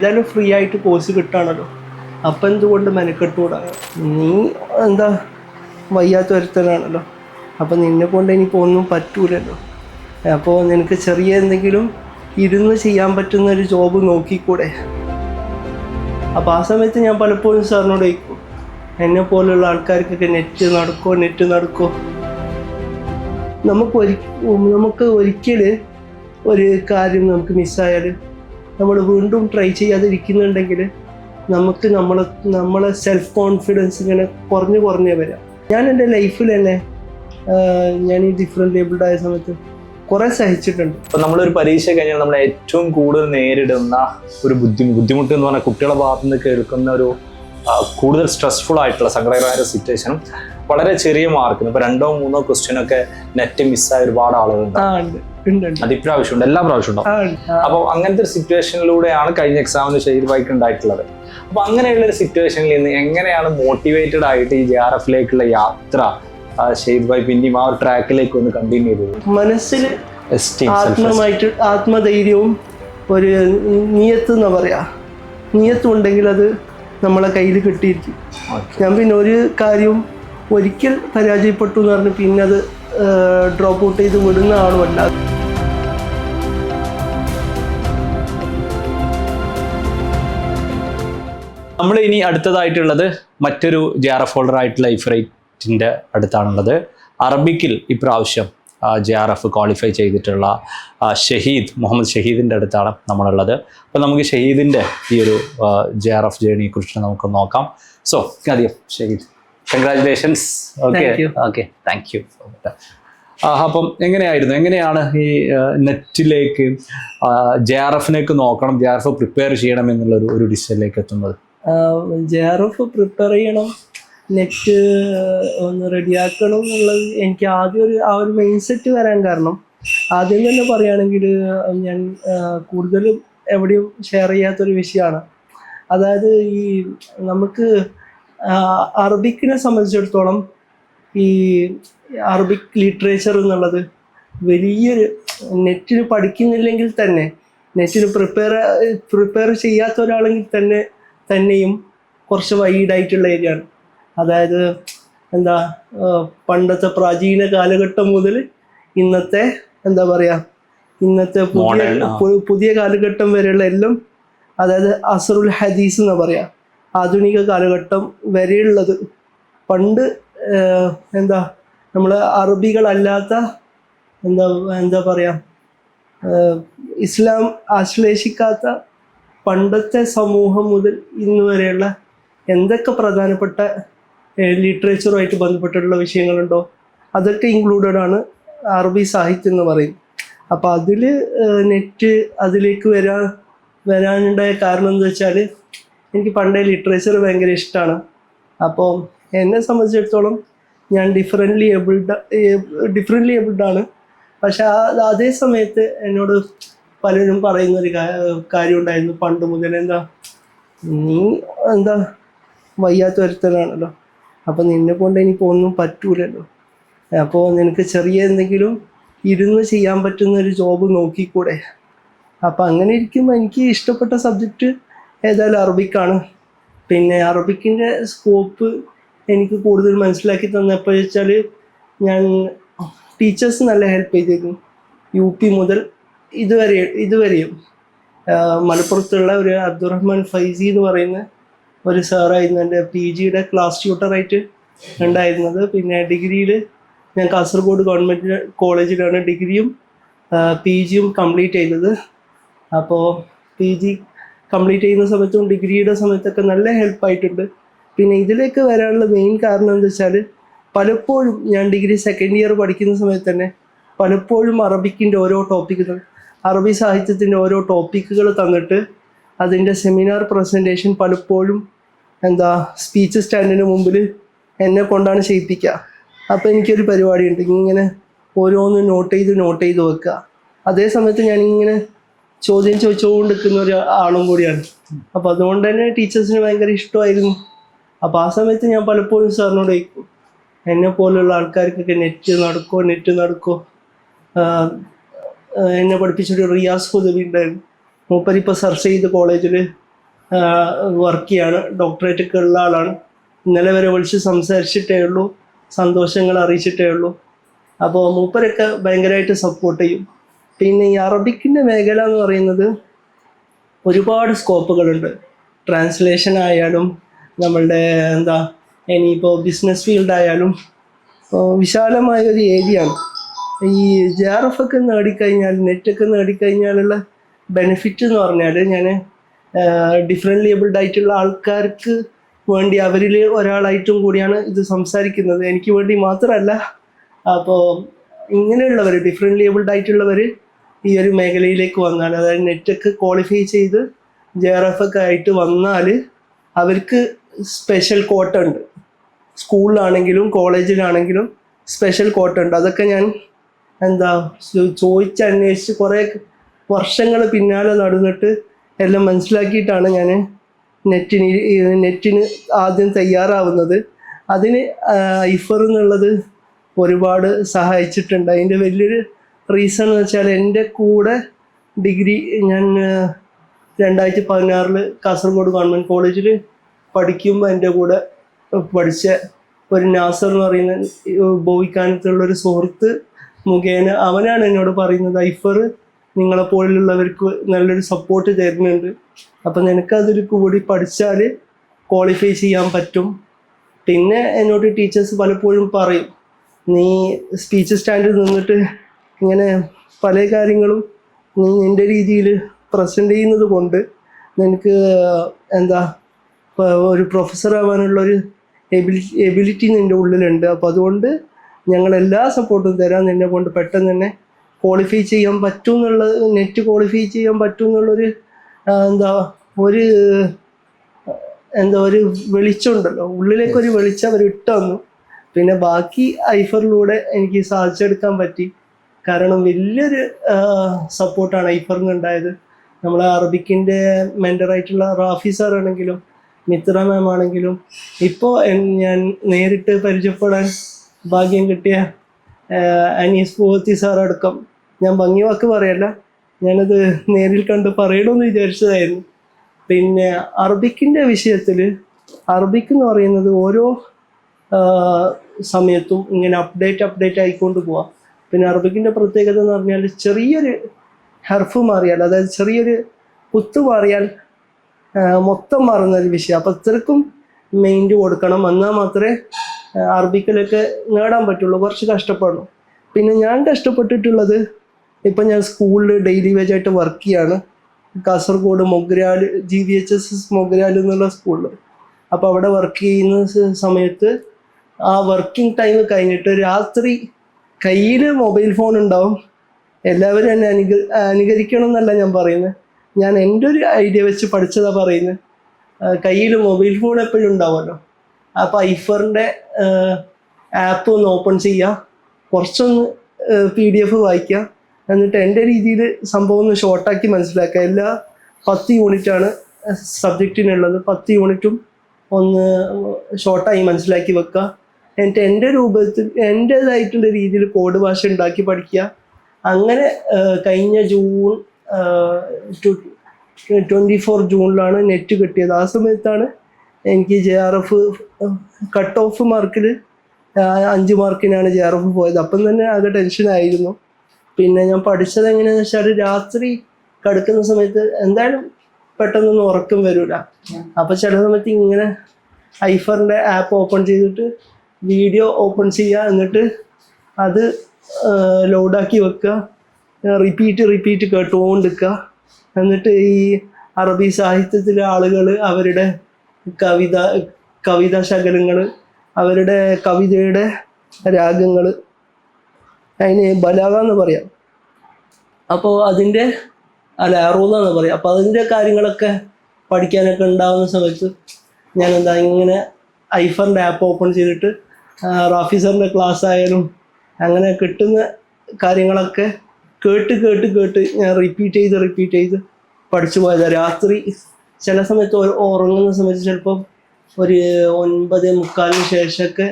ഏതായാലും ഫ്രീ ആയിട്ട് കോഴ്സ് കിട്ടാണല്ലോ, അപ്പം എന്തുകൊണ്ട് മെനക്കെട്ടുകൂടാ? നീ എന്താ വയ്യാത്ത ഒരുത്തനാണല്ലോ, അപ്പം നിന്നെ കൊണ്ട് ഇനിയിപ്പോൾ ഒന്നും പറ്റൂലല്ലോ. അപ്പോൾ നിനക്ക് ചെറിയ എന്തെങ്കിലും ഇരുന്ന് ചെയ്യാൻ പറ്റുന്ന ഒരു ജോബ് നോക്കിക്കൂടെ? അപ്പോൾ ആ സമയത്ത് ഞാൻ പലപ്പോഴും സാറിനോട് ചോദിക്കും, എന്നെ പോലുള്ള ആൾക്കാർക്കൊക്കെ നെറ്റ് നടക്കുമോ? നമുക്ക് ഒരിക്കൽ ഒരു കാര്യം നമുക്ക് മിസ്സായാൽ നമ്മൾ വീണ്ടും ട്രൈ ചെയ്യാതിരിക്കുന്നുണ്ടെങ്കിൽ നമുക്ക് നമ്മളെ സെൽഫ് കോൺഫിഡൻസ് ഇങ്ങനെ കുറഞ്ഞേ വരാം. ഞാൻ എൻ്റെ ലൈഫിൽ തന്നെ ഞാൻ ഈ ഡിഫറെൻ്റ് ഏബിൾഡ് ആയ സമയത്ത് കുറേ സഹിച്ചിട്ടുണ്ട്. അപ്പോൾ നമ്മളൊരു പരീക്ഷ കഴിഞ്ഞാൽ നമ്മൾ ഏറ്റവും കൂടുതൽ നേരിടുന്ന ഒരു ബുദ്ധിമുട്ട് എന്ന് പറഞ്ഞാൽ കുട്ടികളുടെ ഭാഗത്തു നിന്ന് കേൾക്കുന്ന ഒരു കൂടുതൽ സ്ട്രെസ്ഫുൾ ആയിട്ടുള്ള സങ്കടകരമായ സിറ്റുവേഷനും വളരെ ചെറിയ മാർക്കിന് ഇപ്പോൾ 2 or 3 ക്വസ്റ്റ്യനൊക്കെ നെറ്റ് മിസ്സായ ഒരുപാട് ആളുകളുണ്ട്. അത് ഇപ്രാവശ്യം ഉണ്ട്, എല്ലാ പ്രാവശ്യം ഉണ്ടാവും. അപ്പോൾ അങ്ങനത്തെ ഒരു സിറ്റുവേഷനിലൂടെയാണ് കഴിഞ്ഞ എക്സാമിന് ഷഹീദ് ഭായിക്ക് ഉണ്ടായിട്ടുള്ളത്. അപ്പോൾ അങ്ങനെയുള്ള ഒരു സിറ്റുവേഷനിൽ നിന്ന് എങ്ങനെയാണ് മോട്ടിവേറ്റഡ് ആയിട്ട് ഈ JRFലേക്കുള്ള യാത്ര ഷഹീദ് ഭായ് പിന്നെയും ആ ഒരു ട്രാക്കിലേക്ക് ഒന്ന് കണ്ടിന്യൂ ചെയ്തത്? മനസ്സിൽ ആത്മധൈര്യവും ഒരു നിയത്ത് എന്ന് പറയാ, നിയത്തുണ്ടെങ്കിൽ അത് നമ്മളെ കയ്യിൽ കിട്ടിയിരിക്കും. ഞാൻ പിന്നെ ഒരു കാര്യവും ഒരിക്കൽ പരാജയപ്പെട്ടു എന്ന് പറഞ്ഞ് പിന്നെ അത് ഡ്രോപ്പ് ഔട്ട് ചെയ്ത് വിടുന്ന ആളുമല്ല. നമ്മൾ ഇനി അടുത്തതായിട്ടുള്ളത് മറ്റൊരു JRF ഹോൾഡർ ആയിട്ടുള്ള ഇഫ്രൈറ്റിൻ്റെ അടുത്താണുള്ളത്. അറബിക്കിൽ ഇപ്രാവശ്യം JRF ക്വാളിഫൈ ചെയ്തിട്ടുള്ള മുഹമ്മദ് ഷഹീദിൻ്റെ അടുത്താണ് നമ്മളുള്ളത്. അപ്പോൾ നമുക്ക് ഷഹീദിൻ്റെ ഈ ഒരു JRF ജേണിയെ കുറിച്ച് നമുക്ക് നോക്കാം. സോ ആദ്യം Shaheed, congratulations. Okay thank you. അപ്പം എങ്ങനെയാണ് ഈ നെറ്റിലേക്ക് JRFലേക്ക് നോക്കണം, JRF പ്രിപ്പയർ ചെയ്യണം എന്നുള്ള ഒരു ഡിസിഷനിലേക്ക് എത്തുന്നത്? JRF പ്രിപ്പയർ ചെയ്യണം, നെറ്റ് ഒന്ന് റെഡിയാക്കണം എന്നുള്ളത് എനിക്ക് ആദ്യം ആ ഒരു മൈൻഡ് സെറ്റ് വരാൻ കാരണം, ആദ്യം തന്നെ പറയുകയാണെങ്കിൽ ഞാൻ കൂടുതലും എവിടെയും ഷെയർ ചെയ്യാത്തൊരു വിഷയമാണ്. അതായത് ഈ നമുക്ക് അറബിക്കിനെ സംബന്ധിച്ചിടത്തോളം ഈ അറബിക് ലിറ്ററേച്ചർ എന്നുള്ളത് വലിയൊരു, നെറ്റിന് പഠിക്കുന്നില്ലെങ്കിൽ തന്നെ, നെറ്റിന് പ്രിപ്പയർ ചെയ്യാത്ത ഒരാളെങ്കിൽ തന്നെയും കുറച്ച് വൈഡായിട്ടുള്ള ഏരിയ ആണ്. അതായത് പണ്ടത്തെ പ്രാചീന കാലഘട്ടം മുതൽ ഇന്നത്തെ പുതിയ കാലഘട്ടം വരെയുള്ള എല്ലാം, അതായത് അസറുൽ ഹദീസ് എന്ന് പറയാം, ആധുനിക കാലഘട്ടം വരെയുള്ളത്. പണ്ട് നമ്മൾ അറബികളല്ലാത്ത ഇസ്ലാം ആശ്ലേഷിക്കാത്ത പണ്ടത്തെ സമൂഹം മുതൽ ഇന്ന് വരെയുള്ള എന്തൊക്കെ പ്രധാനപ്പെട്ട ലിറ്ററേച്ചറുമായിട്ട് ബന്ധപ്പെട്ടിട്ടുള്ള വിഷയങ്ങളുണ്ടോ അതൊക്കെ ഇൻക്ലൂഡഡ് ആണ് അറബി സാഹിത്യം എന്ന് പറയും. അപ്പോൾ നെറ്റ് അതിലേക്ക് വരാനുണ്ടായ കാരണം എന്താ വെച്ചാൽ, എനിക്ക് പണ്ടേ ലിറ്ററേച്ചർ ഭയങ്കര ഇഷ്ടമാണ്. അപ്പോൾ എന്നെ സംബന്ധിച്ചിടത്തോളം ഞാൻ ഡിഫറെൻ്റ്ലി ഏബിൾഡ് ആണ്. പക്ഷെ അതേ സമയത്ത് എന്നോട് പലരും പറയുന്നൊരു കാര്യം ഉണ്ടായിരുന്നു പണ്ട് മുതൽ, നീ വയ്യാത്ത ഒരുത്തനാണല്ലോ, അപ്പം നിന്നെ കൊണ്ട് ഇനിയിപ്പോൾ ഒന്നും പറ്റൂലല്ലോ. അപ്പോൾ നിനക്ക് ചെറിയ എന്തെങ്കിലും ഇരുന്ന് ചെയ്യാൻ പറ്റുന്ന ഒരു ജോബ് നോക്കിക്കൂടെ? അപ്പം അങ്ങനെ ഇരിക്കുമ്പോൾ എനിക്ക് ഇഷ്ടപ്പെട്ട സബ്ജക്റ്റ് ഏതായാലും അറബിക്കാണ്. പിന്നെ അറബിക്കിൻ്റെ സ്കോപ്പ് എനിക്ക് കൂടുതൽ മനസ്സിലാക്കി തന്നപ്പോൾ വെച്ചാൽ, ഞാൻ ടീച്ചേഴ്സ് നല്ല ഹെൽപ്പ് ചെയ്തിരുന്നു. UP മുതൽ ഇതുവരെയും മലപ്പുറത്തുള്ള ഒരു അബ്ദുറഹ്മാൻ ഫൈസി എന്ന് പറയുന്ന ഒരു സാറായിരുന്നു എൻ്റെ PGയുടെ ക്ലാസ് ട്യൂട്ടറായിട്ട് ഉണ്ടായിരുന്നത്. പിന്നെ ഡിഗ്രിയിൽ ഞാൻ കാസർഗോഡ് ഗവൺമെൻറ് കോളേജിലാണ് ഡിഗ്രിയും PGയും കംപ്ലീറ്റ് ചെയ്തത്. അപ്പോൾ PG കംപ്ലീറ്റ് ചെയ്യുന്ന സമയത്തും ഡിഗ്രിയുടെ സമയത്തൊക്കെ നല്ല ഹെൽപ്പായിട്ടുണ്ട്. പിന്നെ ഇതിലേക്ക് വരാനുള്ള മെയിൻ കാരണം എന്താ വെച്ചാൽ, പലപ്പോഴും ഞാൻ ഡിഗ്രി സെക്കൻഡ് ഇയർ പഠിക്കുന്ന സമയത്ത് തന്നെ പലപ്പോഴും അറബിക്കിൻ്റെ ഓരോ ടോപ്പിക്കുകൾ, അറബി സാഹിത്യത്തിൻ്റെ ഓരോ ടോപ്പിക്കുകൾ തന്നിട്ട് അതിൻ്റെ സെമിനാർ പ്രസൻറ്റേഷൻ പലപ്പോഴും സ്പീച്ച് സ്റ്റാൻഡിന് മുമ്പിൽ എന്നെ കൊണ്ടാണ് ചെയ്യിപ്പിക്കുക. അപ്പോൾ എനിക്കൊരു പരിപാടിയുണ്ട്, ഇങ്ങനെ ഓരോന്ന് നോട്ട് ചെയ്ത് വെക്കുക. അതേ സമയത്ത് ഞാനിങ്ങനെ ചോദ്യം ചോദിച്ചുകൊണ്ട് നിൽക്കുന്ന ഒരു ആളും കൂടിയാണ്. അപ്പോൾ അതുകൊണ്ട് തന്നെ ടീച്ചേഴ്സിന് ഭയങ്കര ഇഷ്ടമായിരുന്നു. അപ്പോൾ ആ സമയത്ത് ഞാൻ പലപ്പോഴും സാറിനോട് ചോദിക്കും, എന്നെ പോലുള്ള ആൾക്കാർക്കൊക്കെ നെറ്റ് നടക്കുമോ? എന്നെ പഠിപ്പിച്ചൊരു റിയാസ് ഹുദവി ഉണ്ടായിരുന്നു. മൂപ്പരിപ്പോൾ സർ സെയ്ദ് കോളേജിൽ വർക്ക് ചെയ്യാണ്, ഡോക്ടറേറ്റ് ഒക്കെ ഉള്ള ആളാണ്. ഇന്നലെ വരെ വിളിച്ച് സംസാരിച്ചിട്ടേ ഉള്ളൂ, സന്തോഷങ്ങൾ അറിയിച്ചിട്ടേ ഉള്ളൂ. അപ്പോൾ മൂപ്പരൊക്കെ ഭയങ്കരമായിട്ട് സപ്പോർട്ട് ചെയ്യും. പിന്നെ ഈ അറബിക്കിൻ്റെ മേഖല എന്ന് പറയുന്നത് ഒരുപാട് സ്കോപ്പുകളുണ്ട്. ട്രാൻസ്ലേഷൻ ആയാലും നമ്മളുടെ ഇനിയിപ്പോൾ ബിസിനസ് ഫീൽഡ് ആയാലും വിശാലമായ ഒരു ഏരിയ ആണ്. ഈ JRF ഒക്കെ നേടിക്കഴിഞ്ഞാൽ, നെറ്റൊക്കെ നേടിക്കഴിഞ്ഞാലുള്ള ബെനിഫിറ്റ് എന്ന് പറഞ്ഞാൽ, ഞാൻ ഡിഫറെൻ്റ്ലി ഏബിൾഡ് ആയിട്ടുള്ള ആൾക്കാർക്ക് വേണ്ടി അവരിൽ ഒരാളായിട്ടും കൂടിയാണ് ഇത് സംസാരിക്കുന്നത്, എനിക്ക് വേണ്ടി മാത്രമല്ല. അപ്പോൾ ഇങ്ങനെയുള്ളവർ, ഡിഫറെൻ്റ്ലി ഏബിൾഡ് ആയിട്ടുള്ളവർ ഈ ഒരു മേഖലയിലേക്ക് വന്നാൽ, അതായത് നെറ്റൊക്കെ ക്വാളിഫൈ ചെയ്ത് JRF ഒക്കെ ആയിട്ട് വന്നാൽ അവർക്ക് സ്പെഷ്യൽ കോട്ട ഉണ്ട്. സ്കൂളിലാണെങ്കിലും കോളേജിലാണെങ്കിലും സ്പെഷ്യൽ കോട്ട ഉണ്ട്. അതൊക്കെ ഞാൻ ചോദിച്ചന്വേഷിച്ച് കുറേ വർഷങ്ങൾ പിന്നാലെ നടന്നിട്ട് എല്ലാം മനസ്സിലാക്കിയിട്ടാണ് ഞാൻ നെറ്റിന് ആദ്യം തയ്യാറാവുന്നത്. അതിന് ഐഫർ എന്നുള്ളത് ഒരുപാട് സഹായിച്ചിട്ടുണ്ട്. അതിൻ്റെ വലിയൊരു റീസൺ എന്ന് വെച്ചാൽ, എൻ്റെ കൂടെ ഡിഗ്രി ഞാൻ 2016 കാസർഗോഡ് ഗവൺമെൻറ് കോളേജിൽ പഠിക്കുമ്പോൾ എൻ്റെ കൂടെ പഠിച്ച ഒരു നാസർ എന്ന് പറയുന്ന ബോവിക്കാനത്തുള്ളൊരു സുഹൃത്ത് മുഖേന അവനാണ് എന്നോട് പറയുന്നത്, ഐഫർ നിങ്ങളെപ്പോലുള്ളവർക്ക് നല്ലൊരു സപ്പോർട്ട് തരുന്നുണ്ട്, അപ്പം നിനക്കതിൽ കൂടി പഠിച്ചാൽ ക്വാളിഫൈ ചെയ്യാൻ പറ്റും. പിന്നെ എന്നോട് ടീച്ചേഴ്സ് പലപ്പോഴും പറയും, നീ സ്പീച്ച് സ്റ്റാൻഡിൽ നിന്നിട്ട് ഇങ്ങനെ പല കാര്യങ്ങളും നീ നിൻ്റെ രീതിയിൽ പ്രസൻറ്റ് ചെയ്യുന്നത് കൊണ്ട് നിനക്ക് ഒരു പ്രൊഫസർ ആവാനുള്ളൊരു എബിലിറ്റി നിൻ്റെ ഉള്ളിലുണ്ട്. അപ്പോൾ അതുകൊണ്ട് ഞങ്ങൾ എല്ലാ സപ്പോർട്ടും തരാം, നിന്നെ കൊണ്ട് പെട്ടെന്ന് തന്നെ ക്വാളിഫൈ ചെയ്യാൻ പറ്റും എന്നുള്ളത്, നെറ്റ് ക്വാളിഫൈ ചെയ്യാൻ പറ്റും എന്നുള്ളൊരു ഒരു വെളിച്ചമുണ്ടല്ലോ, ഉള്ളിലേക്കൊരു വെളിച്ചം അവർ ഇട്ടു തന്നു. പിന്നെ ബാക്കി ഐഫറിലൂടെ എനിക്ക് സാധിച്ചെടുക്കാൻ പറ്റി. കാരണം വലിയൊരു സപ്പോർട്ടാണ് ഐഫറിന് ഉണ്ടായത്. നമ്മളെ അറബിക്കിൻ്റെ മെൻ്ററായിട്ടുള്ള റാഫി സാർ ആണെങ്കിലും മിത്ര മാം ആണെങ്കിലും, ഇപ്പോൾ ഞാൻ നേരിട്ട് പരിചയപ്പെടാൻ ഭാഗ്യം കിട്ടിയ അനീസ് പൂവത്തി സാർ അടക്കം, ഞാൻ ഭംഗി വാക്ക് പറയല്ല, ഞാനത് നേരിൽ കണ്ട് പറയണമെന്ന് വിചാരിച്ചതായിരുന്നു. പിന്നെ അറബിക്കിൻ്റെ വിഷയത്തിൽ, അറബിക്ക് എന്ന് പറയുന്നത് ഓരോ സമയത്തും ഇങ്ങനെ അപ്ഡേറ്റ് ആയിക്കൊണ്ട് പോവാം. പിന്നെ അറബിക്കിൻ്റെ പ്രത്യേകത എന്ന് പറഞ്ഞാൽ, ചെറിയൊരു ഹർഫ് മാറിയാൽ, അതായത് ചെറിയൊരു കുത്ത് മാറിയാൽ മൊത്തം മാറുന്നൊരു വിഷയം. അപ്പം അത്രക്കും മൈൻഡ് കൊടുക്കണം, എന്നാൽ മാത്രമേ അറബിക്കിലൊക്കെ നേടാൻ പറ്റുള്ളൂ. കുറച്ച് കഷ്ടപ്പെടണം. പിന്നെ ഞാൻ കഷ്ടപ്പെട്ടിട്ടുള്ളത്, ഇപ്പം ഞാൻ സ്കൂളിൽ ഡെയിലി വേജായിട്ട് വർക്ക് ചെയ്യാണ് കാസർഗോഡ് മൊഗ്രാൽ GVHS മൊഗ്രാൽ എന്നുള്ള സ്കൂളിൽ. അപ്പോൾ അവിടെ വർക്ക് ചെയ്യുന്ന സമയത്ത് ആ വർക്കിംഗ് ടൈം കഴിഞ്ഞിട്ട് രാത്രി കയ്യിൽ മൊബൈൽ ഫോൺ ഉണ്ടാവും. എല്ലാവരും എന്നെ അനുകരിക്കണം എന്നല്ല ഞാൻ പറയുന്നത്, ഞാൻ എൻ്റെ ഒരു ഐഡിയ വെച്ച് പഠിച്ചതാണ് പറയുന്നത്. കയ്യിൽ മൊബൈൽ ഫോൺ എപ്പോഴും ഉണ്ടാവുമല്ലോ. അപ്പോൾ ഐഫറിൻ്റെ ആപ്പ് ഒന്ന് ഓപ്പൺ ചെയ്യുക, കുറച്ചൊന്ന് PDF വായിക്കുക, എന്നിട്ട് എൻ്റെ രീതിയിൽ സംഭവം ഒന്ന് ഷോർട്ടാക്കി മനസ്സിലാക്കുക. എല്ലാ 10 യൂണിറ്റാണ് സബ്ജക്റ്റിനുള്ളത്, 10 യൂണിറ്റും ഒന്ന് ഷോർട്ടായി മനസ്സിലാക്കി വെക്കുക. എന്നിട്ട് എൻ്റെ രൂപത്തിൽ എൻ്റേതായിട്ടുള്ള രീതിയിൽ കോഡ് ഭാഷ ഉണ്ടാക്കി പഠിക്കുക. അങ്ങനെ കഴിഞ്ഞ ജൂൺ 24 ജൂണിലാണ് നെറ്റ് കിട്ടിയത്. ആ സമയത്താണ് എനിക്ക് JRF കട്ട് ഓഫ് മാർക്കിൽ 5 മാർക്കിനാണ് JRF പോയത്. അപ്പം തന്നെ ആകെ ടെൻഷനായിരുന്നു. പിന്നെ ഞാൻ പഠിച്ചത് എങ്ങനെയാണെന്ന് വെച്ചാൽ, രാത്രി കിടക്കുന്ന സമയത്ത് എന്തായാലും പെട്ടെന്നൊന്നും ഉറക്കം വരില്ല. അപ്പോൾ ചില സമയത്ത് ഇങ്ങനെ ഐഫറിൻ്റെ ആപ്പ് ഓപ്പൺ ചെയ്തിട്ട് വീഡിയോ ഓപ്പൺ ചെയ്യുക, എന്നിട്ട് അത് ലോഡാക്കി വെക്കുക, റിപ്പീറ്റ് കേട്ടുകൊണ്ടിരിക്കുക. എന്നിട്ട് ഈ അറബി സാഹിത്യത്തിലെ ആളുകൾ അവരുടെ കവിതാ ശകലങ്ങൾ, അവരുടെ കവിതയുടെ രാഗങ്ങൾ, അതിന് ബലാഗ എന്ന് പറയാം, അപ്പോൾ അതിൻ്റെ അറൂല എന്ന് പറയാം. അപ്പോൾ അതിൻ്റെ കാര്യങ്ങളൊക്കെ പഠിക്കാനൊക്കെ ഉണ്ടാകുന്ന സമയത്ത് ഞാൻ ഇങ്ങനെ ഐഫറിൻ്റെ ആപ്പ് ഓപ്പൺ ചെയ്തിട്ട് റാഫി സാറിൻ്റെ ക്ലാസ് ആയാലും അങ്ങനെ കിട്ടുന്ന കാര്യങ്ങളൊക്കെ കേട്ട് ഞാൻ റിപ്പീറ്റ് ചെയ്ത് പഠിച്ചു പോയതാണ്. രാത്രി ചില സമയത്ത് ഉറങ്ങുന്ന സമയത്ത് ചിലപ്പം ഒരു 9:45 ശേഷമൊക്കെ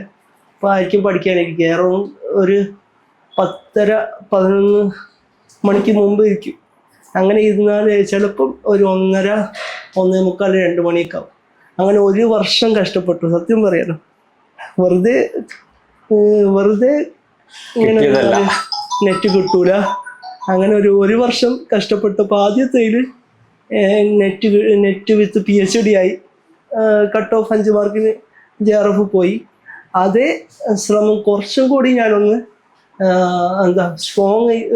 ഇപ്പോൾ ആയിരിക്കും പഠിക്കാനിരിക്കുക. ഒരു 10:30-11 മണിക്ക് മുമ്പ് ഇരിക്കും. അങ്ങനെ ഇരുന്നാൽ ചിലപ്പം ഒരു 1:30, 1:45, 2 മണിയൊക്കെ ആവും. അങ്ങനെ 1 വർഷം കഷ്ടപ്പെട്ടു, സത്യം പറയാലോ. വെറുതെ ഇങ്ങനെ നെറ്റ് കിട്ടൂല. അങ്ങനെ ഒരു വർഷം കഷ്ടപ്പെട്ടപ്പോൾ ആദ്യത്തേൽ നെറ്റ് വിത്ത് PhD ആയി. കട്ട് ഓഫ് 5 മാർക്കിന് JRF പോയി. അതേ ശ്രമം കുറച്ചും കൂടി ഞാനൊന്ന്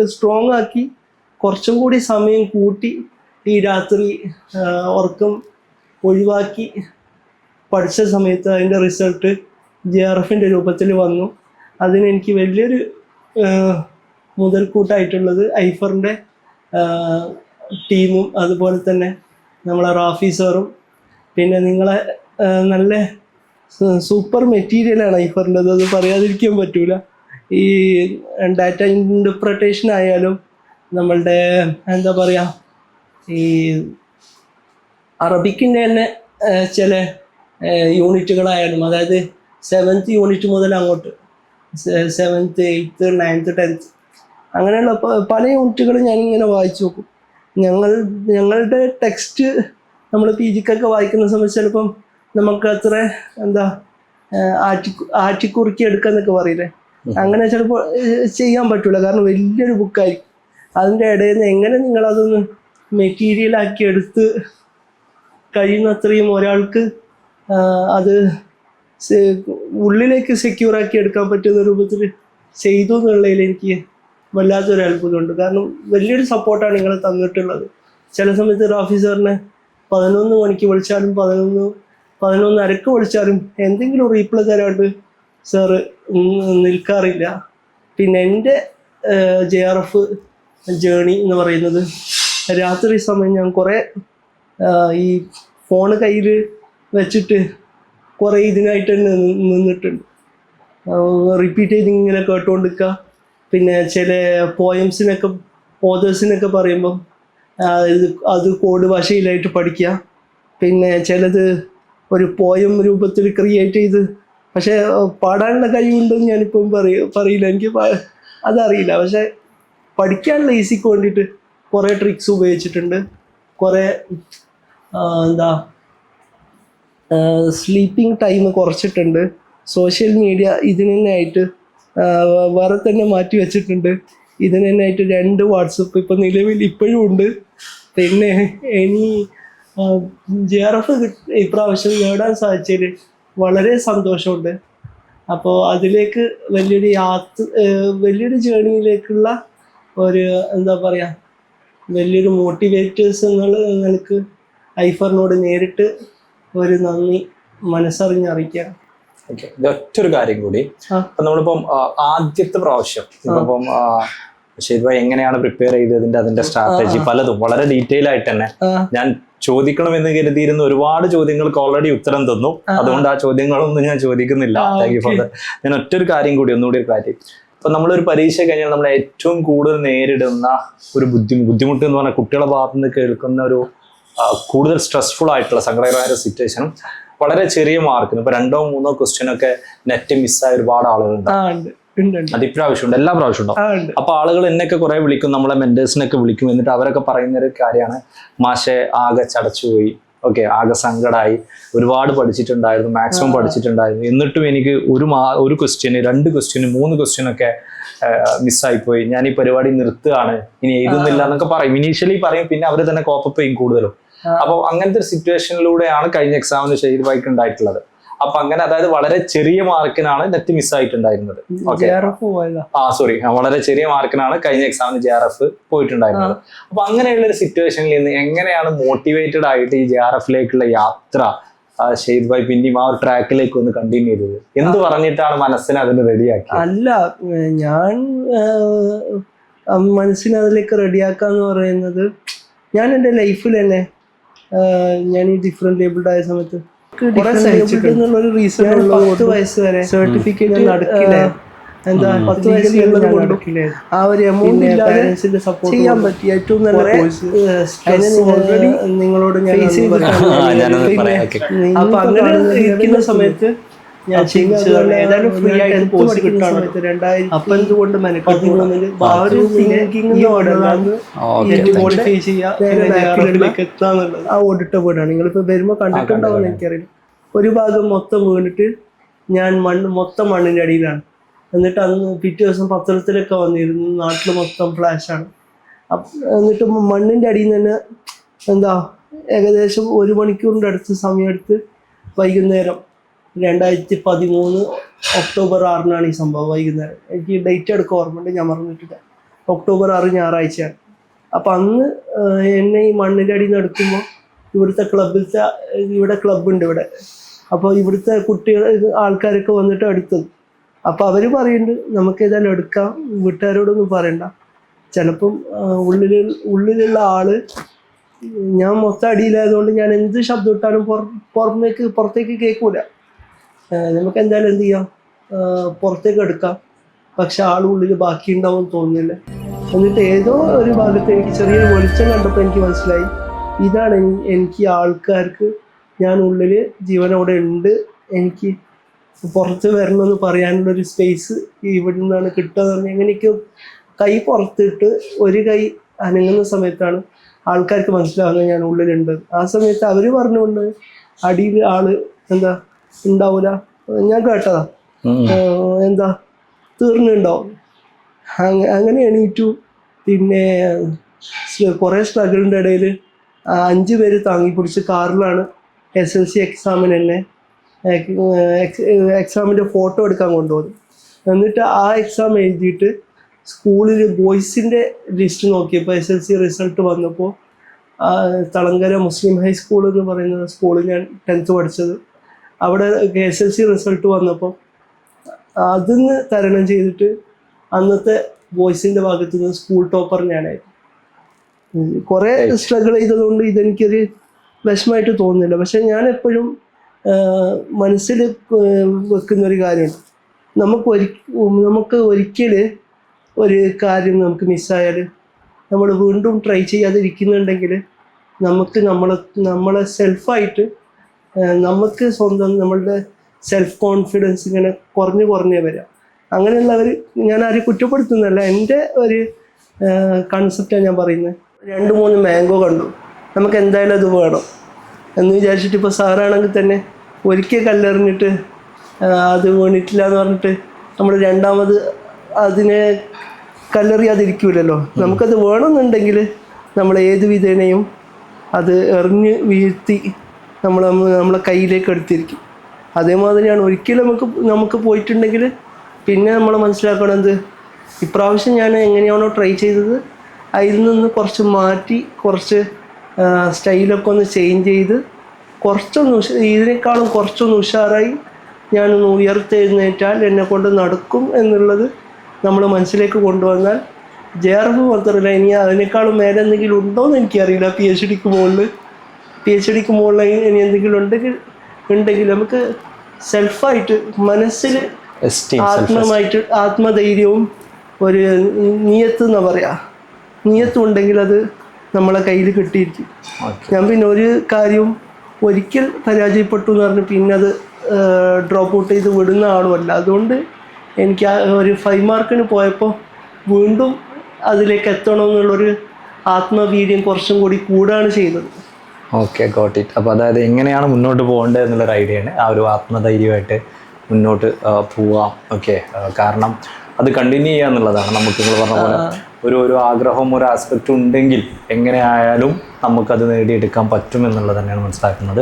സ്ട്രോങ് ആക്കി, കുറച്ചും കൂടി സമയം കൂട്ടി, ഈ രാത്രി ഉറക്കം ഒഴിവാക്കി പഠിച്ച സമയത്ത് അതിൻ്റെ റിസൾട്ട് JRFൻ്റെ രൂപത്തിൽ വന്നു. അതിനെനിക്ക് വലിയൊരു മുതൽക്കൂട്ടായിട്ടുള്ളത് ഐഫറിൻ്റെ ടീമും അതുപോലെ തന്നെ നമ്മളെ റാഫി സാറും, പിന്നെ നിങ്ങളെ നല്ല സൂപ്പർ മെറ്റീരിയലാണ് ഐഫറിൻ്റെത്, അത് പറയാതിരിക്കാൻ പറ്റൂല. ഈ ഡാറ്റ ഇൻ്റർപ്രിട്ടേഷൻ ആയാലും നമ്മളുടെ എന്താ പറയുക, ഈ അറബിക്കിൻ്റെ തന്നെ ചില യൂണിറ്റുകളായാലും, അതായത് 7th യൂണിറ്റ് മുതൽ അങ്ങോട്ട് 7th, 8th, 9th, 10th അങ്ങനെയുള്ള പല യൂണിറ്റുകളും ഞാനിങ്ങനെ വായിച്ചു നോക്കും. ഞങ്ങളുടെ ടെക്സ്റ്റ് നമ്മൾ PGക്കൊക്കെ വായിക്കുന്ന സമയത്ത് ചിലപ്പം നമുക്ക് അത്ര ആറ്റിക്കുറുക്കി എടുക്കാന്നൊക്കെ പറയില്ലേ, അങ്ങനെ ചിലപ്പോൾ ചെയ്യാൻ പറ്റൂല. കാരണം വലിയൊരു ബുക്കായിരിക്കും. അതിൻ്റെ ഇടയിൽ നിന്ന് എങ്ങനെ നിങ്ങളതൊന്ന് മെറ്റീരിയലാക്കി എടുത്ത് കഴിയുന്നത്രയും ഒരാൾക്ക് അത് ഉള്ളിലേക്ക് സെക്യൂറാക്കി എടുക്കാൻ പറ്റുന്ന രൂപത്തിൽ ചെയ്തു എന്നുള്ളതിൽ എനിക്ക് വല്ലാത്തൊരു അത്ഭുതമുണ്ട്. കാരണം വലിയൊരു സപ്പോർട്ടാണ് നിങ്ങൾ തന്നിട്ടുള്ളത്. ചില സമയത്ത് റാഫി സാറിനെ 11 മണിക്ക് വിളിച്ചാലും 11:30 വിളിച്ചാലും എന്തെങ്കിലും റീപ്ലൈ തരാണ്ട് സാറ് നിൽക്കാറില്ല. പിന്നെ എൻ്റെ JRF ജേണി എന്ന് പറയുന്നത് രാത്രി സമയം ഞാൻ കുറേ ഈ ഫോണ് കയ്യിൽ വെച്ചിട്ട് കുറേ ഇതിനായിട്ട് തന്നെ നിന്നിട്ടുണ്ട്. റിപ്പീറ്റ് ചെയ്ത് ഇങ്ങനെ കേട്ടുകൊണ്ടിരിക്കുക. പിന്നെ ചില പോയംസിനൊക്കെ ഓതേഴ്സിനൊക്കെ പറയുമ്പം അത് കോഡ് ഭാഷയിലായിട്ട് പഠിക്കുക. പിന്നെ ചിലത് ഒരു പോയം രൂപത്തിൽ ക്രിയേറ്റ് ചെയ്ത്, പക്ഷേ പാടാനുള്ള കഴിവുണ്ടെന്ന് ഞാനിപ്പം പറയില്ല, എനിക്ക് അതറിയില്ല. പക്ഷേ പഠിക്കാനുള്ള ഈസിക്ക് വേണ്ടിയിട്ട് കുറേ ട്രിക്സ് ഉപയോഗിച്ചിട്ടുണ്ട്. കുറേ സ്ലീപ്പിംഗ് ടൈം കുറച്ചിട്ടുണ്ട്. സോഷ്യൽ മീഡിയ ഇതിന് തന്നെയായിട്ട് വേറെ തന്നെ മാറ്റി വെച്ചിട്ടുണ്ട്. ഇതിന് തന്നെയായിട്ട് 2 വാട്സപ്പ് ഇപ്പം നിലവിൽ ഇപ്പോഴും ഉണ്ട്. പിന്നെ ഇനി JRF ഇപ്രാവശ്യം നേടാൻ സാധിച്ചതിൽ വളരെ സന്തോഷമുണ്ട്. അപ്പോൾ അതിലേക്ക് വലിയൊരു ജേണിയിലേക്കുള്ള ഒരു എന്താ പറയുക, വലിയൊരു മോട്ടിവേറ്റേഴ്സ് നിങ്ങൾക്ക് ഐഫറിനോട് നേരിട്ട് ഒരു നന്ദി മനസ്സറിഞ്ഞറിയിക്കാം. ഓക്കെ, ഇത് ഒറ്റൊരു കാര്യം കൂടി. അപ്പൊ നമ്മളിപ്പം ആദ്യത്തെ പ്രാവശ്യം ഇപ്പം ഷെയ്ദ് ഭായ് എങ്ങനെയാണ് പ്രിപ്പയർ ചെയ്തതിന്റെ അതിന്റെ സ്ട്രാറ്റജി പലതും വളരെ ഡീറ്റെയിൽ ആയിട്ട് തന്നെ ഞാൻ ചോദിക്കണമെന്ന് കരുതിയിരുന്ന ഒരുപാട് ചോദ്യങ്ങൾക്ക് ഓൾറെഡി ഉത്തരം തന്നു. അതുകൊണ്ട് ആ ചോദ്യങ്ങളൊന്നും ഞാൻ ചോദിക്കുന്നില്ല. Thank you for that. ഞാൻ ഒറ്റൊരു കാര്യം കൂടി, ഒന്നുകൂടി ഒരു കാര്യം. ഇപ്പൊ നമ്മളൊരു പരീക്ഷ കഴിഞ്ഞാൽ നമ്മൾ ഏറ്റവും കൂടുതൽ നേരിടുന്ന ഒരു ബുദ്ധിമുട്ട് എന്ന് പറഞ്ഞാൽ കുട്ടികളുടെ ഭാഗത്ത് നിന്ന് കേൾക്കുന്ന ഒരു കൂടുതൽ സ്ട്രെസ്ഫുൾ ആയിട്ടുള്ള സങ്കടകരമായ സിറ്റുവേഷനും വളരെ ചെറിയ മാർക്കിന് ഇപ്പൊ 2 or 3 ക്വസ്റ്റ്യനൊക്കെ നെറ്റ് മിസ്സായ ഒരുപാട് ആളുകളുണ്ട്. അത് ഇപ്രാവശ്യം ഉണ്ട്, എല്ലാ പ്രാവശ്യം ഉണ്ടാവും. അപ്പൊ ആളുകൾ എന്നൊക്കെ കുറെ വിളിക്കും, നമ്മളെ മെന്റേഴ്സിനൊക്കെ വിളിക്കും. എന്നിട്ട് അവരൊക്കെ പറയുന്ന ഒരു കാര്യമാണ്, മാഷെ ആകെ ചടച്ചുപോയി, ഓക്കെ ആകെ സങ്കടമായി, ഒരുപാട് പഠിച്ചിട്ടുണ്ടായിരുന്നു, മാക്സിമം പഠിച്ചിട്ടുണ്ടായിരുന്നു, എന്നിട്ടും എനിക്ക് ഒരു ക്വസ്റ്റ്യന് 2 ക്വസ്റ്റ്യന് 3 ക്വസ്റ്റ്യനൊക്കെ മിസ്സായിപ്പോയി, ഞാൻ ഈ പരിപാടി നിർത്തുകയാണ്, ഇനി എഴുതുന്നില്ല എന്നൊക്കെ പറയും. ഇനീഷ്യലി പറയും, പിന്നെ അവർ തന്നെ കോപ്പപ്പ് ചെയ്യും കൂടുതലും. അപ്പോൾ അങ്ങനത്തെ ഒരു സിറ്റുവേഷനിലൂടെയാണ് കഴിഞ്ഞ എക്സാമിന് ഷെയ്ദ് ഭായിക്ക് ഉണ്ടായിട്ടുള്ളത്. അപ്പൊ അങ്ങനെ, അതായത് വളരെ ചെറിയ മാർക്കിനാണ് നെറ്റ് മിസ്സായിട്ടുണ്ടായിരുന്നത്. വളരെ ചെറിയ മാർക്കിനാണ് കഴിഞ്ഞ എക്സാമിന് JRF പോയിട്ടുണ്ടായിരുന്നത്. അപ്പൊ അങ്ങനെയുള്ള ഒരു സിറ്റുവേഷനിൽ നിന്ന് എങ്ങനെയാണ് മോട്ടിവേറ്റഡ് ആയിട്ട് ഈ JRFിലേക്കുള്ള യാത്ര ഷെയ്ദ് ഭായ് പിന്നെയും ആ ഒരു ട്രാക്കിലേക്ക് ഒന്ന് കണ്ടിന്യൂ ചെയ്തത്? എന്ത് പറഞ്ഞിട്ടാണ് മനസ്സിനെ അതിന് റെഡിയാക്കി? അല്ല, ഞാൻ മനസ്സിനെ അതിലേക്ക് റെഡിയാക്കാന്ന് പറയുന്നത്, ഞാൻ എൻ്റെ ലൈഫിൽ തന്നെ ഞാൻ ഈ ഡിഫറെന്റ് ലേബിൾഡ് ആയ സമയത്ത് എന്നുള്ളൊരു റീസൺ 10 വയസ്സ് വരെ സർട്ടിഫിക്കറ്റ് നടക്കില്ല. എന്താ 10 വയസ്സുള്ളത് കൊണ്ടും ആ ഒരു എമൗണ്ട് സപ്പോർട്ട് ചെയ്യാൻ പറ്റിയ ഏറ്റവും നല്ല കോഴ്സ്. നിങ്ങളോട് ഞാൻ അപ്പൊ അങ്ങനെ ഇരിക്കുന്ന സമയത്ത് ഞാൻ ചിന്തിച്ചതാണ് ഏതായാലും ഫ്രീ ആയിട്ട് കോഴ്സ് കിട്ടാണ്. 2000 എന്തുകൊണ്ട് മെനക്കെടുന്നത് ക്വാളിഫൈ ചെയ്യാലേക്ക് എത്താന്നുള്ളത്. ആ ഓടിട്ട വീടാണ്, നിങ്ങളിപ്പോൾ വരുമ്പോൾ കണ്ടിട്ടുണ്ടാവുമെന്ന് എനിക്കറിയില്ല. ഒരു ഭാഗം മൊത്തം വീണിട്ട് ഞാൻ മൊത്തം മണ്ണിൻ്റെ അടിയിലാണ്. എന്നിട്ട് അന്ന് പിറ്റേ ദിവസം പത്രത്തിലൊക്കെ വന്നിരുന്നു, നാട്ടിൽ മൊത്തം ഫ്ലാഷാണ്. എന്നിട്ട് മണ്ണിൻ്റെ അടിയിൽ നിന്ന് തന്നെ എന്താ ഏകദേശം 1 മണിക്കൂറിൻ്റെ അടുത്ത് സമയമെടുത്ത് വൈകുന്നേരം 2013 ഒക്ടോബർ 6 ഈ സംഭവം. വൈകുന്നേരം എനിക്ക് ഡേറ്റ് എടുക്കാൻ ഓർമ്മയുണ്ട്, ഞാൻ മറന്നിട്ടില്ല. ഒക്ടോബർ 6 ഞായറാഴ്ചയാണ്. അപ്പം അന്ന് എന്നെ ഈ മണ്ണിൻ്റെ അടിയിൽ നിന്ന് എടുക്കുമ്പോൾ ഇവിടുത്തെ ക്ലബിലത്തെ ഇവിടെ ക്ലബ്ബുണ്ട് ഇവിടെ. അപ്പോൾ ഇവിടുത്തെ കുട്ടികൾ ആൾക്കാരൊക്കെ വന്നിട്ട് എടുത്തത്. അപ്പോൾ അവർ പറയുന്നുണ്ട് നമുക്ക് ഏതായാലും എടുക്കാം, വീട്ടുകാരോടൊന്നും പറയണ്ട, ചിലപ്പം ഉള്ളിലുള്ള ആള്, ഞാൻ മൊത്തം അടിയിലായതുകൊണ്ട് ഞാൻ എന്ത് ശബ്ദം ഇട്ടാലും പുറത്തേക്ക് കേൾക്കൂല, നമുക്ക് എന്തായാലും എന്ത് ചെയ്യാം, പുറത്തേക്ക് എടുക്കാം, പക്ഷെ ആളുള്ളിൽ ബാക്കി ഉണ്ടാവും തോന്നുന്നില്ല. എന്നിട്ട് ഏതോ ഒരു ഭാഗത്ത് എനിക്ക് ചെറിയൊരു വെളിച്ചം കണ്ടപ്പോൾ എനിക്ക് മനസ്സിലായി, ഇതാണ് എനിക്ക് ആൾക്കാർക്ക് ഞാൻ ഉള്ളിൽ ജീവനോടെ ഉണ്ട്, എനിക്ക് പുറത്ത് വരണമെന്ന് പറയാനുള്ളൊരു സ്പേസ് ഇവിടെ നിന്നാണ് കിട്ടുക. എങ്ങനെയൊക്കെ കൈ പുറത്തിട്ട് ഒരു കൈ അനങ്ങുന്ന സമയത്താണ് ആൾക്കാർക്ക് മനസ്സിലാവുന്നത് ഞാൻ ഉള്ളിലുണ്ട്. ആ സമയത്ത് അവർ പറഞ്ഞുകൊണ്ട് അടിയിൽ ആള് എന്താ ഉണ്ടാവൂല, ഞാൻ കേട്ടതാ, എന്താ തീർന്നുണ്ടാവും. അങ്ങനെ എണീറ്റു. പിന്നെ കുറേ സ്ട്രഗിളിൻ്റെ ഇടയിൽ 5 പേര് താങ്ങി പിടിച്ച് കാറിലാണ് SLC എക്സാമിന് തന്നെ എക്സാമിൻ്റെ ഫോട്ടോ എടുക്കാൻ കൊണ്ടുപോകും. എന്നിട്ട് ആ എക്സാം എഴുതിയിട്ട് സ്കൂളിൽ ബോയ്സിൻ്റെ ലിസ്റ്റ് നോക്കിയപ്പോൾ SLC റിസൾട്ട് വന്നപ്പോൾ തളങ്കര മുസ്ലിം ഹൈസ്കൂൾ എന്ന് പറയുന്ന സ്കൂളിൽ ഞാൻ 10th പഠിച്ചത്, അവിടെ SLC റിസൾട്ട് വന്നപ്പോൾ അതിന്ന് തരണം ചെയ്തിട്ട് അന്നത്തെ ബോയ്സിൻ്റെ ഭാഗത്തു നിന്ന് സ്കൂൾ ടോപ്പർ ഞാനായിരുന്നു. കുറേ സ്ട്രഗിൾ ചെയ്തതുകൊണ്ട് ഇതെനിക്കൊരു വിഷമമായിട്ട് തോന്നുന്നില്ല. പക്ഷെ ഞാൻ എപ്പോഴും മനസ്സിൽ വെക്കുന്നൊരു കാര്യമുണ്ട്, നമുക്ക് ഒരിക്കൽ ഒരു കാര്യം നമുക്ക് മിസ്സായാൽ നമ്മൾ വീണ്ടും ട്രൈ ചെയ്യാതിരിക്കുന്നുണ്ടെങ്കിൽ നമുക്ക് നമ്മളെ സെൽഫായിട്ട് നമുക്ക് സ്വന്തം നമ്മളുടെ സെൽഫ് കോൺഫിഡൻസ് ഇങ്ങനെ കുറഞ്ഞേ വരാം. അങ്ങനെയുള്ളവർ, ഞാൻ ആരും കുറ്റപ്പെടുത്തുന്നതല്ല, എൻ്റെ ഒരു കൺസെപ്റ്റാണ് ഞാൻ പറയുന്നത്. 2-3 മാംഗോ കണ്ടു, നമുക്ക് എന്തായാലും അത് വേണം എന്ന് വിചാരിച്ചിട്ട് ഇപ്പോൾ സാറാണെങ്കിൽ തന്നെ ഒരിക്കൽ കല്ലെറിഞ്ഞിട്ട് അത് വീണിട്ടില്ല എന്ന് പറഞ്ഞിട്ട് നമ്മൾ രണ്ടാമത് അതിനെ കല്ലെറിയാതിരിക്കൂലല്ലോ. നമുക്കത് വേണമെന്നുണ്ടെങ്കിൽ നമ്മൾ ഏത് വിധേനയും അത് എറിഞ്ഞ് വീഴ്ത്തി നമ്മളെ കയ്യിലേക്ക് എടുത്തിരിക്കും. അതേമാതിരിയാണ് ഒരിക്കലും നമുക്ക് പോയിട്ടുണ്ടെങ്കിൽ പിന്നെ നമ്മൾ മനസ്സിലാക്കണത്, ഇപ്രാവശ്യം ഞാൻ എങ്ങനെയാണോ ട്രൈ ചെയ്തത് അതിൽ നിന്ന് കുറച്ച് മാറ്റി, കുറച്ച് സ്റ്റൈലൊക്കെ ഒന്ന് ചേഞ്ച് ചെയ്ത് ഇതിനേക്കാളും കുറച്ചൊന്ന് ഉഷാറായി ഞാനൊന്ന് ഉയർത്തെഴുന്നേറ്റാൽ എന്നെക്കൊണ്ട് നടക്കും എന്നുള്ളത് നമ്മൾ മനസ്സിലേക്ക് കൊണ്ടുവന്നാൽ JRF മാത്രമല്ല, ഇനി അതിനേക്കാളും മേലെ എന്തെങ്കിലും ഉണ്ടോയെന്ന് എനിക്കറിയില്ല. PhDക്ക് മുകളിൽ ഇനി എന്തെങ്കിലും ഉണ്ടെങ്കിൽ നമുക്ക് സെൽഫായിട്ട് മനസ്സിൽ ആത്മധൈര്യവും ഒരു നിയത്ത് എന്നാ പറയാ, നിയത്തും ഉണ്ടെങ്കിൽ അത് നമ്മളെ കയ്യിൽ കിട്ടിയിരിക്കും. ഞാൻ പിന്നെ ഒരു കാര്യവും ഒരിക്കൽ പരാജയപ്പെട്ടു എന്ന് പറഞ്ഞ് പിന്നെ അത് ഡ്രോപ്പ് ഔട്ട് ചെയ്ത് വിടുന്ന ആളുമല്ല. അതുകൊണ്ട് എനിക്ക് ഒരു 5 മാർക്കിന് പോയപ്പോൾ വീണ്ടും അതിലേക്ക് എത്തണമെന്നുള്ളൊരു ആത്മവീര്യം കുറച്ചും കൂടി കൂടാണ് ചെയ്തത്. Okay, got it. അപ്പോൾ അതായത് എങ്ങനെയാണ് മുന്നോട്ട് പോകേണ്ടത് എന്നുള്ളൊരു ഐഡിയയാണ്, ആ ഒരു ആത്മധൈര്യമായിട്ട് മുന്നോട്ട് പോവാം. ഓക്കെ, കാരണം അത് കണ്ടിന്യൂ ചെയ്യുക എന്നുള്ളതാണ്. നമുക്ക് നിങ്ങൾ പറഞ്ഞ പോലെ ഒരു ആഗ്രഹവും ഒരു ആസ്പെക്റ്റും ഉണ്ടെങ്കിൽ എങ്ങനെ ആയാലും നമുക്കത് നേടിയെടുക്കാൻ പറ്റും എന്നുള്ളത് തന്നെയാണ് മനസ്സിലാക്കുന്നത്.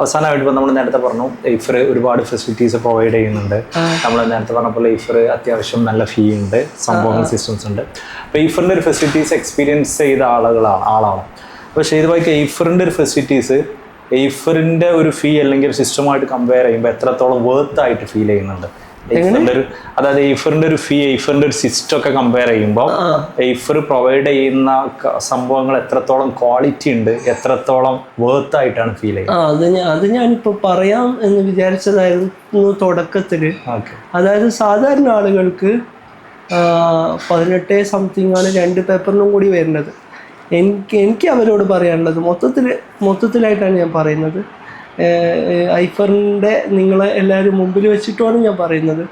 അവസാനമായിട്ട് ഇപ്പോൾ നമ്മൾ നേരത്തെ പറഞ്ഞു ലൈഫർ ഒരുപാട് ഫെസിലിറ്റീസ് പ്രൊവൈഡ് ചെയ്യുന്നുണ്ട്. നമ്മൾ നേരത്തെ പറഞ്ഞപ്പോൾ ലൈഫർ അത്യാവശ്യം നല്ല ഫീ ഉണ്ട്, സംഭവങ്ങൾ സിസ്റ്റംസ് ഉണ്ട്. അപ്പോൾ എയ്ഫറിൻ്റെ ഒരു ഫെസിലിറ്റീസ് എക്സ്പീരിയൻസ് ചെയ്ത ആളാണ്. പക്ഷേ ഇതുപോലെ എയ്ഫറിൻ്റെ ഒരു ഫെസിലിറ്റീസ് എയ്ഫറിൻ്റെ ഒരു ഫീ അല്ലെങ്കിൽ സിസ്റ്റമായിട്ട് കമ്പയർ ചെയ്യുമ്പോൾ എത്രത്തോളം വേർത്ത് ആയിട്ട് ഫീൽ ചെയ്യുന്നുണ്ട്? അതായത് എയ്ഫറിൻ്റെ ഒരു ഫീ, എയ്ഫറിൻ്റെ ഒരു സിസ്റ്റം ഒക്കെ കമ്പയർ ചെയ്യുമ്പോൾ എയ്ഫർ പ്രൊവൈഡ് ചെയ്യുന്ന സംഭവങ്ങൾ എത്രത്തോളം ക്വാളിറ്റി ഉണ്ട്, എത്രത്തോളം വേർത്ത് ആയിട്ടാണ് ഫീൽ ചെയ്യുന്നത്? അത് ഞാനിപ്പോൾ പറയാം എന്ന് വിചാരിച്ചതായിരുന്നു തുടക്കത്തിൽ. അതായത് സാധാരണ ആളുകൾക്ക് 18 സംതിങ് ആണ് 2 പേപ്പറിനും കൂടി വരുന്നത്. എനിക്ക് അവരോട് പറയാനുള്ളത് മൊത്തത്തിലായിട്ടാണ് ഞാൻ പറയുന്നത്. ഐഫറിൻ്റെ നിങ്ങളെ എല്ലാവരും മുമ്പിൽ വെച്ചിട്ടുമാണ് ഞാൻ പറയുന്നത്.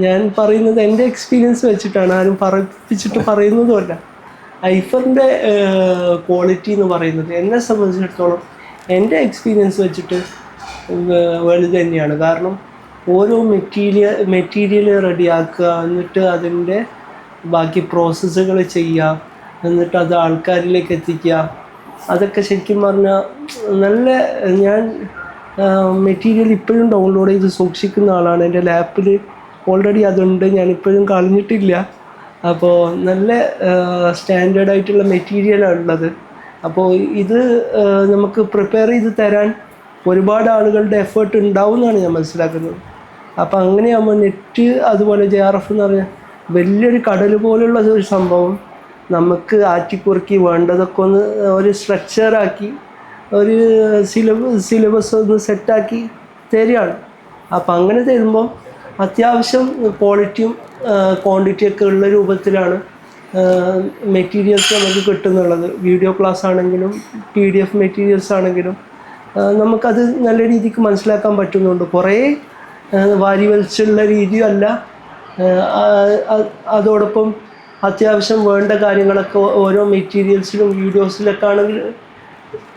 ഞാൻ പറയുന്നത് എൻ്റെ എക്സ്പീരിയൻസ് വെച്ചിട്ടാണ്, ആരും പറയിപ്പിച്ചിട്ട് പറയുന്നതുമല്ല. ഐഫറിൻ്റെ ക്വാളിറ്റി എന്ന് പറയുന്നത് എന്നെ സംബന്ധിച്ചിടത്തോളം എൻ്റെ എക്സ്പീരിയൻസ് വെച്ചിട്ട് വലുത് തന്നെയാണ്. കാരണം ഓരോ മെറ്റീരിയൽ റെഡിയാക്കുക, എന്നിട്ട് അതിൻ്റെ ബാക്കി പ്രോസസ്സുകൾ ചെയ്യുക, എന്നിട്ട് അത് ആൾക്കാരിലേക്ക് എത്തിക്കുക, അതൊക്കെ ശരിക്കും പറഞ്ഞാൽ നല്ല, ഞാൻ മെറ്റീരിയൽ ഇപ്പോഴും ഡൗൺലോഡ് ചെയ്ത് സൂക്ഷിക്കുന്ന ആളാണ്. എൻ്റെ ലാപ്പിൽ ഓൾറെഡി അതുണ്ട്, ഞാനിപ്പോഴും കളഞ്ഞിട്ടില്ല. അപ്പോൾ നല്ല സ്റ്റാൻഡേർഡ് ആയിട്ടുള്ള മെറ്റീരിയലാണ് ഉള്ളത്. അപ്പോൾ ഇത് നമുക്ക് പ്രിപ്പയർ ചെയ്ത് തരാൻ ഒരുപാട് ആളുകളുടെ എഫേർട്ട് ഉണ്ടാവും എന്നാണ് ഞാൻ മനസ്സിലാക്കുന്നത്. അപ്പോൾ അങ്ങനെയാകുമ്പോൾ നെറ്റ് അതുപോലെ JRF എന്ന് പറഞ്ഞാൽ വലിയൊരു കടൽ പോലുള്ള ഒരു സംഭവം നമുക്ക് ആറ്റിക്കുറുക്കി വേണ്ടതൊക്കെ ഒന്ന് ഒരു സ്ട്രക്ചറാക്കി ഒരു സിലബസ് ഒന്ന് സെറ്റാക്കി തരികയാണ്. അപ്പോൾ അങ്ങനെ തരുമ്പോൾ അത്യാവശ്യം ക്വാളിറ്റിയും ക്വാണ്ടിറ്റിയൊക്കെ ഉള്ള രൂപത്തിലാണ് മെറ്റീരിയൽസ് നമുക്ക് കിട്ടുന്നുള്ളത്. വീഡിയോ ക്ലാസ് ആണെങ്കിലും PDF മെറ്റീരിയൽസ് ആണെങ്കിലും നമുക്കത് നല്ല രീതിക്ക് മനസ്സിലാക്കാൻ പറ്റുന്നുണ്ട്. കുറേ വാരി വലിച്ചുള്ള രീതിയല്ല, അതോടൊപ്പം അത്യാവശ്യം വേണ്ട കാര്യങ്ങളൊക്കെ ഓരോ മെറ്റീരിയൽസിലും വീഡിയോസിലൊക്കെ ആണെങ്കിൽ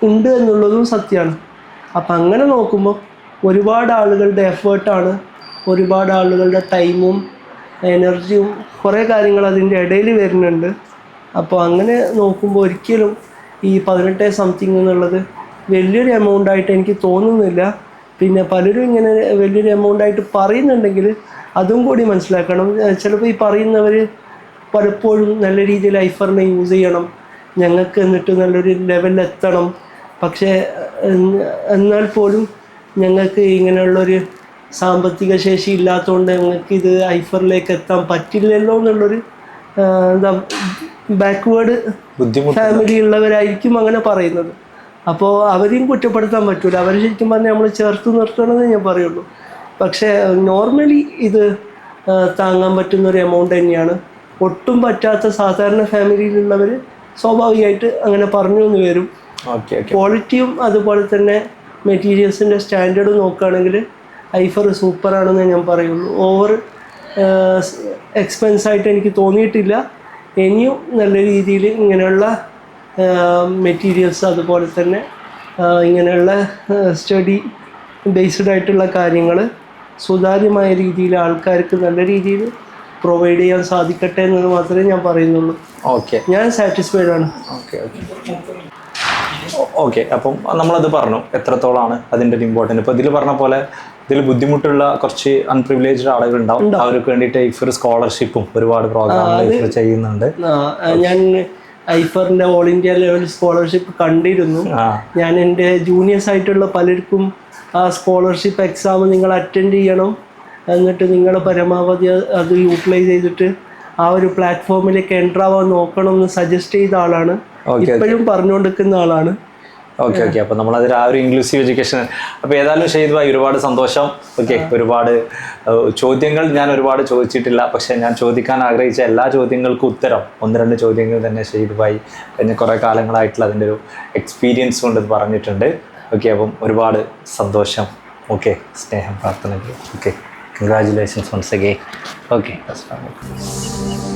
ഉണ്ട് എന്നുള്ളതും സത്യമാണ്. അപ്പം അങ്ങനെ നോക്കുമ്പോൾ ഒരുപാട് ആളുകളുടെ എഫേർട്ടാണ്, ഒരുപാട് ആളുകളുടെ ടൈമും എനർജിയും കുറേ കാര്യങ്ങൾ അതിൻ്റെ ഇടയിൽ വരുന്നുണ്ട്. അപ്പോൾ അങ്ങനെ നോക്കുമ്പോൾ ഒരിക്കലും ഈ 18 സംതിങ് എന്നുള്ളത് വലിയൊരു എമൗണ്ടായിട്ട് എനിക്ക് തോന്നുന്നില്ല. പിന്നെ പലരും ഇങ്ങനെ വലിയൊരു എമൗണ്ടായിട്ട് പറയുന്നുണ്ടെങ്കിൽ അതും കൂടി മനസ്സിലാക്കണം. ചിലപ്പോൾ ഈ പറയുന്നവർ പലപ്പോഴും നല്ല രീതിയിൽ ഐഫറിനെ യൂസ് ചെയ്യണം, ഞങ്ങൾക്ക് എന്നിട്ട് നല്ലൊരു ലെവലിലെത്തണം, പക്ഷേ എന്നാൽ പോലും ഞങ്ങൾക്ക് ഇങ്ങനെയുള്ളൊരു സാമ്പത്തിക ശേഷി ഇല്ലാത്തതുകൊണ്ട് ഞങ്ങൾക്ക് ഇത് ഐഫറിലേക്ക് എത്താൻ പറ്റില്ലല്ലോ എന്നുള്ളൊരു എന്താ ബാക്ക്വേർഡ് ഫാമിലി ഉള്ളവരായിരിക്കും അങ്ങനെ പറയുന്നത്. അപ്പോൾ അവരെയും കുറ്റപ്പെടുത്താൻ പറ്റില്ല. അവർ ശരിക്കും പറഞ്ഞാൽ നമ്മൾ ചേർത്ത് നിർത്തണമെന്ന് ഞാൻ പറയുള്ളൂ. പക്ഷേ നോർമലി ഇത് താങ്ങാൻ പറ്റുന്നൊരു എമൗണ്ട് തന്നെയാണ്. ഒട്ടും പറ്റാത്ത സാധാരണ ഫാമിലിയിലുള്ളവർ സ്വാഭാവികമായിട്ട് അങ്ങനെ പറഞ്ഞു എന്ന് വരും. ക്വാളിറ്റിയും അതുപോലെ തന്നെ മെറ്റീരിയൽസിൻ്റെ സ്റ്റാൻഡേർഡ് നോക്കുകയാണെങ്കിൽ ഐഫർ സൂപ്പറാണെന്ന് ഞാൻ പറയുള്ളൂ. ഓവർ എക്സ്പെൻസായിട്ട് എനിക്ക് തോന്നിയിട്ടില്ല. ഇനിയും നല്ല രീതിയിൽ ഇങ്ങനെയുള്ള മെറ്റീരിയൽസ് അതുപോലെ തന്നെ ഇങ്ങനെയുള്ള സ്റ്റഡി ബേസ്ഡ് ആയിട്ടുള്ള കാര്യങ്ങൾ സുതാര്യമായ രീതിയിൽ ആൾക്കാർക്ക് നല്ല രീതിയിൽ പ്രൊവൈഡ് ചെയ്യാൻ സാധിക്കട്ടെ എന്നത് മാത്രമേ ഞാൻ പറയുന്നുള്ളൂ. ഓക്കെ, ഞാൻ സാറ്റിസ്ഫൈഡ് ആണ്. ഓക്കെ അപ്പം നമ്മളത് പറഞ്ഞു എത്രത്തോളമാണ് അതിൻ്റെ ഒരു ഇമ്പോർട്ടൻറ്റ്. ഇപ്പോൾ ഇതിൽ പറഞ്ഞ പോലെ ഇതിൽ ബുദ്ധിമുട്ടുള്ള കുറച്ച് അൺപ്രിവിലേജ്ഡ് ആളുകൾ ഉണ്ടാവും. അവർക്ക് വേണ്ടിയിട്ട് ഐഫർ സ്കോളർഷിപ്പും ഒരുപാട് പ്രോഗ്രാം ചെയ്യുന്നുണ്ട്. ഞാൻ ഐഫറിൻ്റെ ഓൾ ഇന്ത്യ ലെവൽ സ്കോളർഷിപ്പ് കണ്ടിരുന്നു. ഞാൻ എൻ്റെ ജൂനിയേഴ്സ് ആയിട്ടുള്ള പലർക്കും ആ സ്കോളർഷിപ്പ് എക്സാം നിങ്ങൾ അറ്റൻഡ് ചെയ്യണം, എന്നിട്ട് നിങ്ങൾ പരമാവധി അത് യൂട്ടിലൈസ് ചെയ്തിട്ട് ആ ഒരു പ്ലാറ്റ്ഫോമിലേക്ക് എൻ്റർ ആവാൻ നോക്കണം എന്ന് സജസ്റ്റ് ചെയ്ത ആളാണ്, ഇപ്പോഴും പറഞ്ഞുകൊണ്ടിരിക്കുന്ന ആളാണ്. ഓക്കെ ഓക്കെ അപ്പോൾ നമ്മളതിൽ ആ ഒരു ഇൻക്ലൂസീവ് എഡ്യൂക്കേഷൻ. അപ്പോൾ ഏതായാലും ഷെയ്ദ് ഒരുപാട് സന്തോഷം. ഓക്കെ, ഒരുപാട് ചോദ്യങ്ങൾ ഞാൻ ഒരുപാട് ചോദിച്ചിട്ടില്ല, പക്ഷേ ഞാൻ ചോദിക്കാൻ ആഗ്രഹിച്ച എല്ലാ ചോദ്യങ്ങൾക്കും ഉത്തരം 1-2 ചോദ്യങ്ങൾ തന്നെ ഷെയ്ദ് ഭായി കഴിഞ്ഞ കുറേ കാലങ്ങളായിട്ടുള്ള അതിൻ്റെ ഒരു എക്സ്പീരിയൻസ് കൊണ്ട് പറഞ്ഞിട്ടുണ്ട്. ഓക്കെ, അപ്പം ഒരുപാട് സന്തോഷം. ഓക്കെ, സ്നേഹം പ്രാർത്ഥനകൾ. Okay, congratulations once again. Okay, അസ്സലാമു അലൈക്കും.